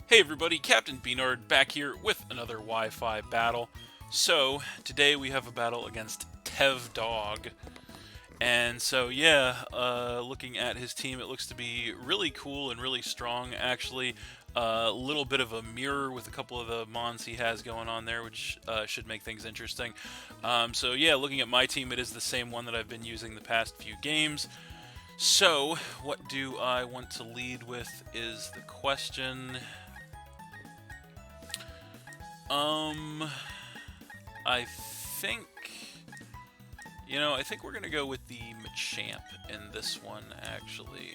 Hey everybody, Captain B-Nard back here with another Wi-Fi battle. So, today we have a battle against Tevdogg. And so, yeah, looking at his team, it looks to be really cool and really strong, actually. A little bit of a mirror with a couple of the mons he has going on there, which should make things interesting. So, yeah, looking at my team, it is the same one that I've been using the past few games. So, what do I want to lead with is the question. I think, I think we're gonna go with the Machamp in this one, actually.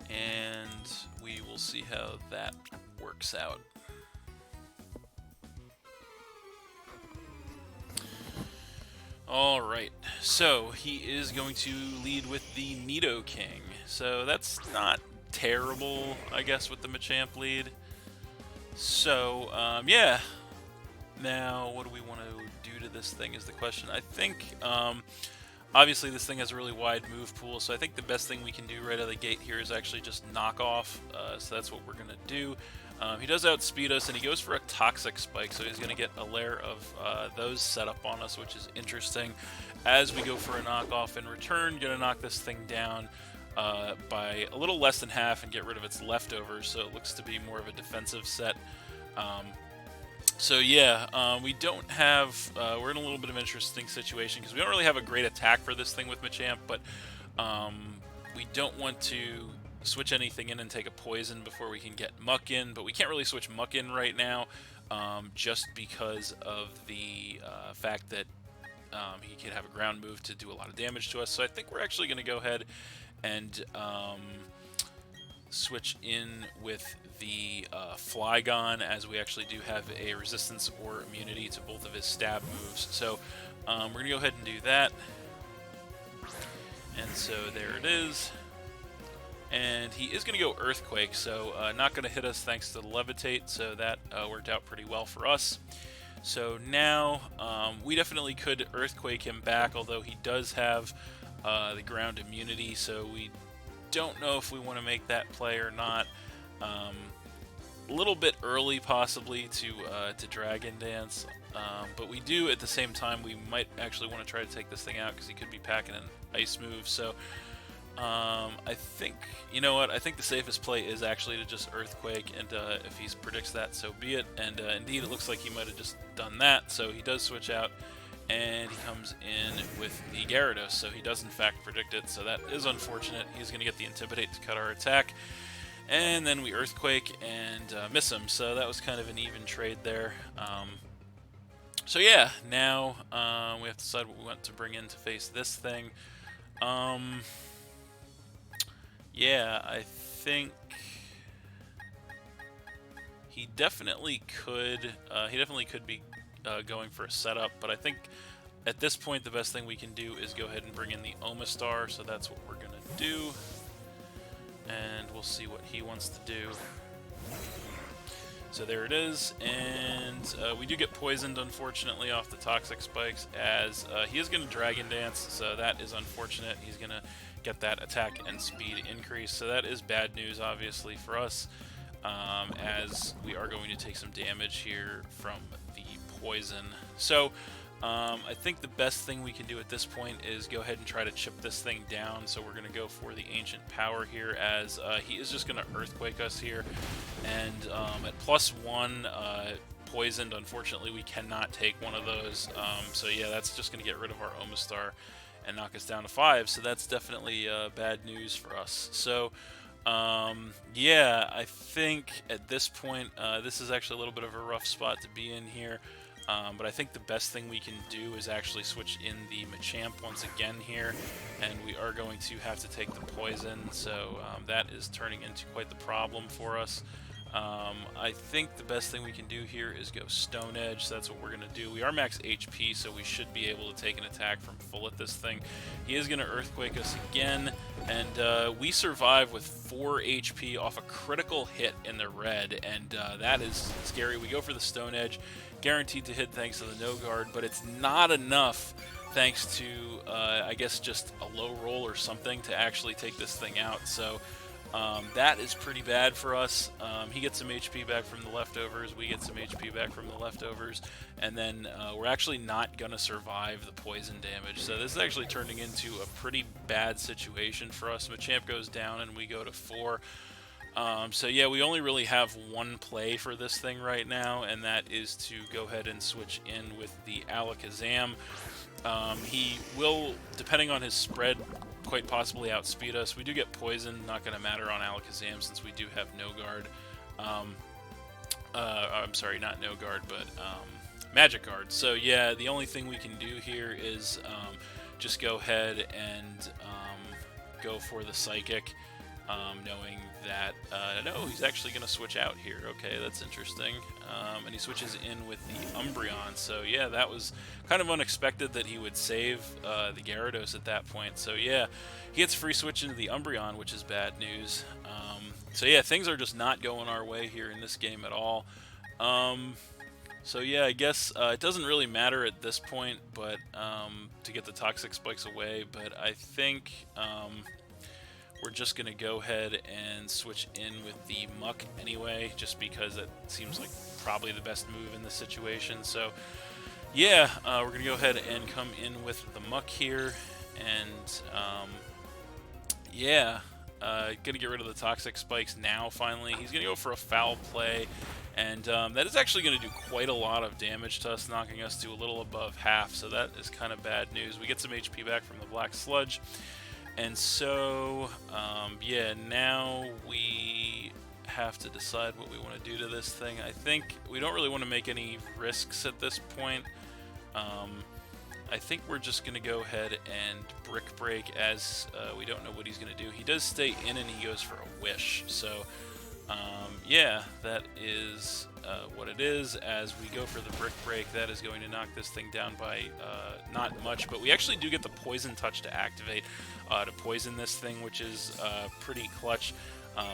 And we will see how that works out. Alright, so he is going to lead with the Nidoking. So that's not terrible, I guess, with the Machamp lead. So, yeah. Now, what do we want to do to this thing is the question. I think, obviously this thing has a really wide move pool, so I think the best thing we can do right out of the gate here is actually just knock off. So that's what we're going to do. He does outspeed us, and he goes for a Toxic Spike, so he's going to get a layer of those set up on us, which is interesting. As we go for a knockoff in return, going to knock this thing down by a little less than half and get rid of its leftovers, so it looks to be more of a defensive set. So yeah, we don't have, we're in a little bit of an interesting situation because we don't really have a great attack for this thing with Machamp, but we don't want to switch anything in and take a poison before we can get Muck in, but we can't really switch Muck in right now just because of the fact that he could have a ground move to do a lot of damage to us. So I think we're actually going to go ahead and switch in with the Flygon, as we actually do have a resistance or immunity to both of his stab moves. So we're going to go ahead and do that. And so there it is. And he is going to go Earthquake, so not going to hit us thanks to the Levitate, so that worked out pretty well for us. So now, we definitely could Earthquake him back, although he does have the ground immunity, so we don't know if we want to make that play or not. A little bit early, possibly, to Dragon Dance, but we do, at the same time, we might actually want to try to take this thing out, because he could be packing an Ice move, so I think, you know what, I think the safest play is actually to just Earthquake, and if he predicts that, so be it. And indeed, it looks like he might have just done that, so he does switch out, and he comes in with the Gyarados, so he does in fact predict it, so that is unfortunate. He's going to get the Intimidate to cut our attack, and then we Earthquake and miss him, so that was kind of an even trade there. So yeah, now we have to decide what we want to bring in to face this thing. Yeah, I think he definitely could be going for a setup, but I think at this point the best thing we can do is go ahead and bring in the Omastar, so that's what we're going to do. And we'll see what he wants to do. So there it is, and we do get poisoned, unfortunately, off the Toxic Spikes, as he is going to Dragon Dance, so that is unfortunate. He's going to get that attack and speed increase, so that is bad news, obviously, for us, as we are going to take some damage here from the poison. So I think the best thing we can do at this point is go ahead and try to chip this thing down, so we're going to go for the Ancient Power here, as he is just going to Earthquake us here, and at +1 poisoned, unfortunately we cannot take one of those, so yeah, that's just going to get rid of our Omastar and knock us down to 5, so that's definitely bad news for us. So yeah, I think at this point this is actually a little bit of a rough spot to be in here, but I think the best thing we can do is actually switch in the Machamp once again here, and we are going to have to take the poison, so that is turning into quite the problem for us. I think the best thing we can do here is go Stone Edge, so that's what we're going to do. We are max HP, so we should be able to take an attack from full at this thing. He is going to Earthquake us again, and we survive with 4 HP off a critical hit in the red, and that is scary. We go for the Stone Edge, guaranteed to hit thanks to the No Guard, but it's not enough thanks to, I guess, just a low roll or something to actually take this thing out. So that is pretty bad for us. He gets some HP back from the leftovers, we get some HP back from the leftovers, and then we're actually not going to survive the poison damage. So this is actually turning into a pretty bad situation for us. Machamp goes down and we go to 4. So yeah, we only really have one play for this thing right now, and that is to go ahead and switch in with the Alakazam. He will, depending on his spread, quite possibly outspeed us. We do get poison, not going to matter on Alakazam since we do have no guard. I'm sorry, not no guard, but magic guard. So yeah, the only thing we can do here is just go ahead and go for the Psychic, knowing that, no, he's actually going to switch out here. Okay, that's interesting. And he switches in with the Umbreon. So yeah, that was kind of unexpected that he would save the Gyarados at that point. So yeah, he gets free switch into the Umbreon, which is bad news. So yeah, things are just not going our way here in this game at all. So yeah, I guess it doesn't really matter at this point, but to get the Toxic Spikes away. But I think we're just going to go ahead and switch in with the Muck anyway, just because it seems like probably the best move in this situation. So yeah, we're going to go ahead and come in with the Muck here, and yeah, going to get rid of the Toxic Spikes now finally. He's going to go for a foul play, and that is actually going to do quite a lot of damage to us, knocking us to a little above half, so that is kind of bad news. We get some HP back from the Black Sludge. And so, yeah, now we have to decide what we want to do to this thing. I think we don't really want to make any risks at this point. I think we're just going to go ahead and Brick Break, as we don't know what he's going to do. He does stay in and he goes for a Wish. So, yeah, that is what it is. As we go for the Brick Break, that is going to knock this thing down by not much, but we actually do get the Poison Touch to activate to poison this thing, which is pretty clutch.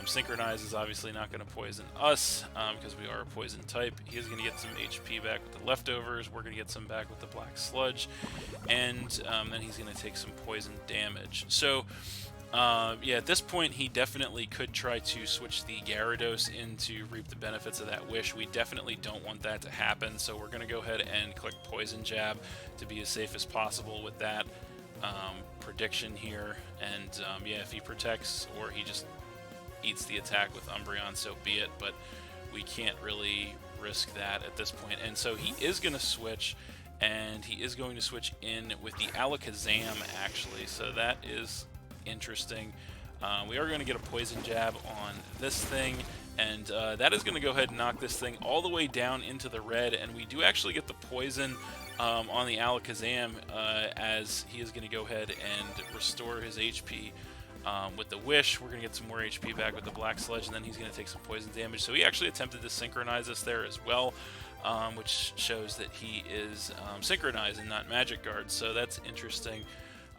Synchronize is obviously not going to poison us because we are a poison type. He is going to get some HP back with the leftovers. We're going to get some back with the Black Sludge, and then he's going to take some poison damage. So yeah, at this point he definitely could try to switch the Gyarados in to reap the benefits of that Wish. We definitely don't want that to happen, so we're going to go ahead and click Poison Jab to be as safe as possible with that prediction here. And yeah, if he protects or he just eats the attack with Umbreon, so be it, but we can't really risk that at this point. And so he is going to switch, and he is going to switch in with the Alakazam, actually, so that is interesting. We are going to get a Poison Jab on this thing, and that is going to go ahead and knock this thing all the way down into the red, and we do actually get the poison on the Alakazam, as he is going to go ahead and restore his HP with the Wish. We're going to get some more HP back with the Black Sludge, and then he's going to take some poison damage. So he actually attempted to synchronize us there as well, which shows that he is synchronized and not Magic Guard, so that's interesting.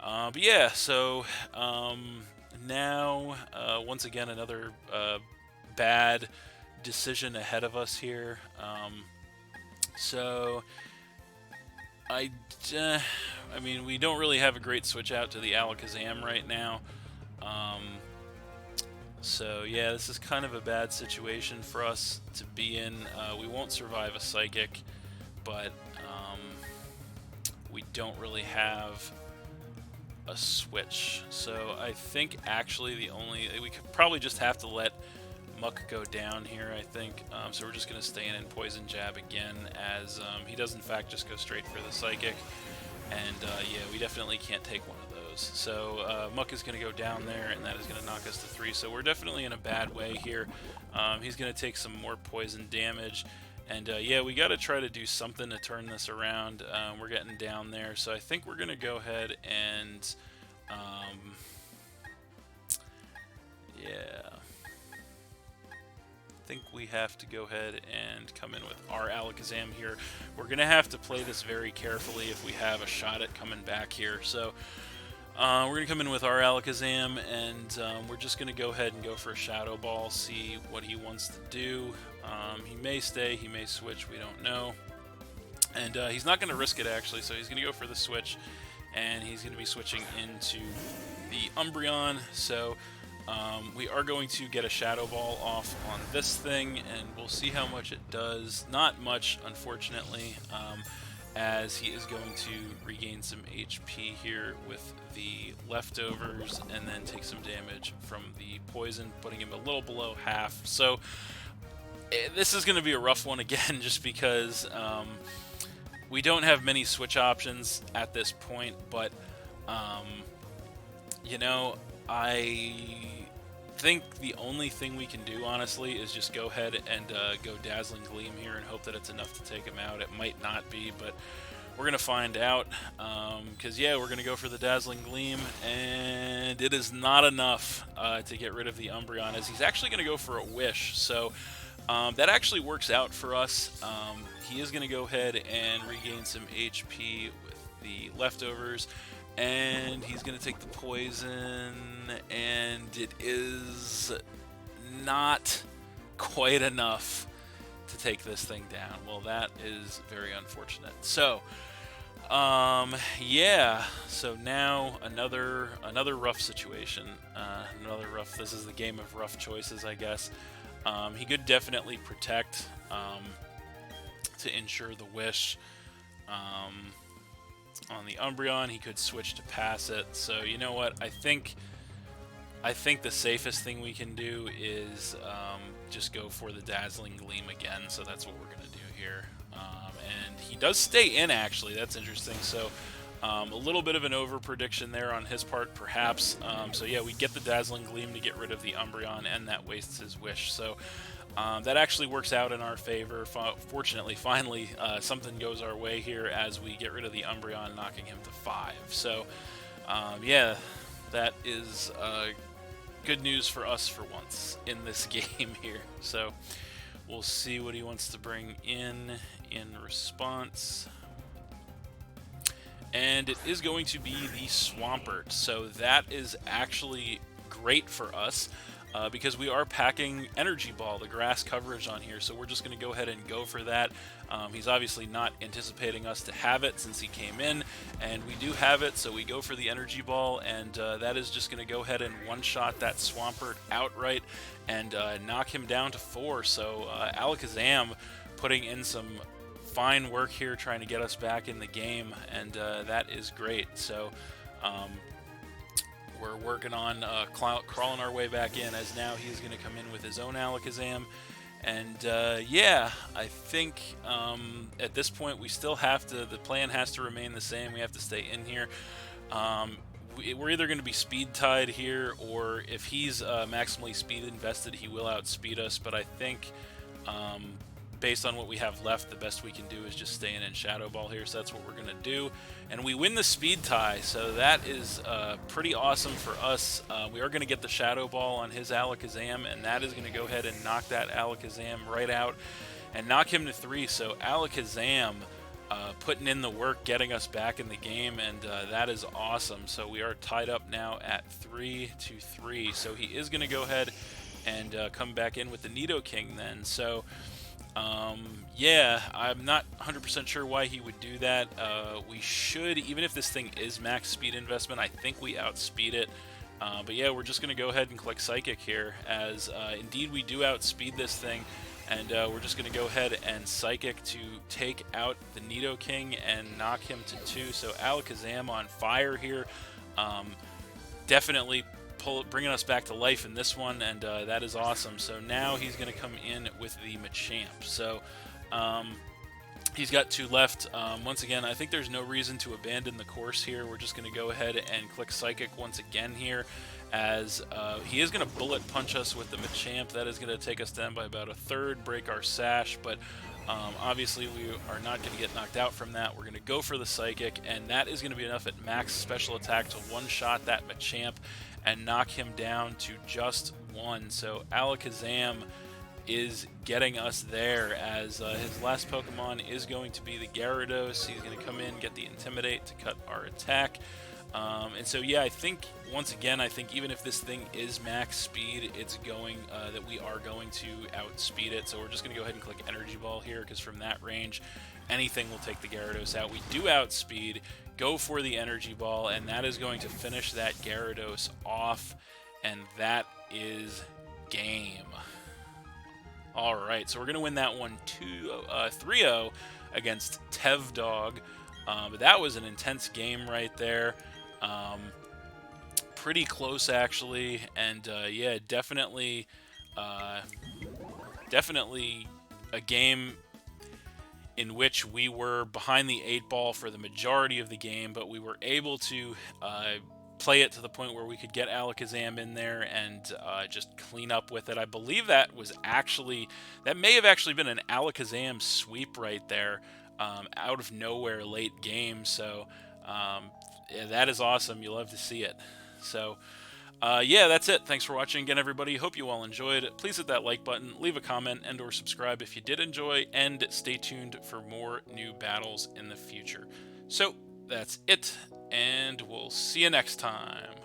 But yeah, so now, once again, another bad decision ahead of us here. So I mean, we don't really have a great switch out to the Alakazam right now. So yeah, this is kind of a bad situation for us to be in. We won't survive a Psychic, but we don't really have a switch. So I think actually we could probably just have to let Muck go down here, I think. So we're just going to stay in and Poison Jab again, as he does in fact just go straight for the Psychic. And yeah, we definitely can't take one of those. So Muck is going to go down there, and that is going to knock us to 3. So we're definitely in a bad way here. He's going to take some more poison damage. And yeah, we got to try to do something to turn this around. We're getting down there. So I think we're going to go ahead and yeah, I think we have to go ahead and come in with our Alakazam here. We're going to have to play this very carefully if we have a shot at coming back here. So we're going to come in with our Alakazam, and we're just going to go ahead and go for a Shadow Ball, see what he wants to do. He may stay, he may switch, we don't know. And he's not going to risk it, actually, so he's going to go for the switch. and he's going to be switching into the Umbreon. So we are going to get a Shadow Ball off on this thing, and we'll see how much it does. Not much, unfortunately, as he is going to regain some HP here with the leftovers, and then take some damage from the poison, putting him a little below half. So this is going to be a rough one again, just because we don't have many switch options at this point, but you know, I think the only thing we can do, honestly, is just go ahead and go Dazzling Gleam here and hope that it's enough to take him out. It might not be, but we're going to find out, because, yeah, we're going to go for the Dazzling Gleam, and it is not enough to get rid of the Umbreon, as he's actually going to go for a Wish. So that actually works out for us. He is going to go ahead and regain some HP with the leftovers, and he's going to take the poison, and it is not quite enough to take this thing down. Well, that is very unfortunate. So, yeah. So now another rough situation. This is the game of rough choices, I guess. He could definitely protect to ensure the Wish. On the Umbreon, he could switch to pass it. So you know what? I think the safest thing we can do is just go for the Dazzling Gleam again. So that's what we're going to do here. And he does stay in, actually. That's interesting. So a little bit of an over prediction there on his part, perhaps. So yeah, we get the Dazzling Gleam to get rid of the Umbreon, and that wastes his Wish. So that actually works out in our favor. Fortunately, finally, something goes our way here as we get rid of the Umbreon, knocking him to 5. So, yeah, that is good news for us for once in this game here. So, we'll see what he wants to bring in response. And it is going to be the Swampert. So, that is actually great for us. Because we are packing Energy Ball, the grass coverage on here, so we're just going to go ahead and go for that. He's obviously not anticipating us to have it since he came in, and we do have it, so we go for the Energy Ball, and that is just going to go ahead and one-shot that Swampert outright and knock him down to 4. So Alakazam putting in some fine work here, trying to get us back in the game, and that is great. So we're working on crawling our way back in, as now he's going to come in with his own Alakazam. And yeah, I think at this point we still have to, the plan has to remain the same. We have to stay in here. We're either going to be speed tied here, or if he's maximally speed invested, he will outspeed us. But I think based on what we have left, the best we can do is just stay in Shadow Ball here. So that's what we're going to do. And we win the speed tie, so that is pretty awesome for us. We are going to get the Shadow Ball on his Alakazam, and that is going to go ahead and knock that Alakazam right out and knock him to 3. So Alakazam putting in the work, getting us back in the game, and that is awesome. So we are tied up now at 3-3. So he is going to go ahead and come back in with the Nidoking then. So yeah, I'm not 100% sure why he would do that. We should, even if this thing is max speed investment, I think we outspeed it. But yeah, we're just going to go ahead and click Psychic here, as indeed we do outspeed this thing. And we're just going to go ahead and Psychic to take out the Nidoking and knock him to 2. So Alakazam on fire here. Definitely bringing us back to life in this one, and that is awesome. So now he's going to come in with the Machamp. So he's got 2 left. Once again, I think there's no reason to abandon the course here. We're just going to go ahead and click Psychic once again here, as he is going to Bullet Punch us with the Machamp. That is going to take us down by about 1/3, break our Sash, but obviously we are not going to get knocked out from that. We're going to go for the Psychic, and that is going to be enough at max special attack to one-shot that Machamp and knock him down to just 1. So Alakazam is getting us there, as his last Pokemon is going to be the Gyarados. He's going to come in, get the Intimidate to cut our attack. And so yeah, I think once again, I think even if this thing is max speed, it's going that we are going to outspeed it. So we're just going to go ahead and click Energy Ball here, because from that range, anything will take the Gyarados out. We do outspeed, go for the energy ball, and that is going to finish that Gyarados off, and that is game. All right, so we're going to win that one 3-0 against Tevdogg. But that was an intense game right there. Pretty close, actually. And, yeah, definitely a game in which we were behind the 8-ball for the majority of the game, but we were able to play it to the point where we could get Alakazam in there and just clean up with it. I believe that may have actually been an Alakazam sweep right there, out of nowhere late game. So yeah, that is awesome. You love to see it. So yeah, that's it. Thanks for watching again, everybody. Hope you all enjoyed. Please hit that like button, leave a comment, and or subscribe if you did enjoy, and stay tuned for more new battles in the future. So that's it, and we'll see you next time.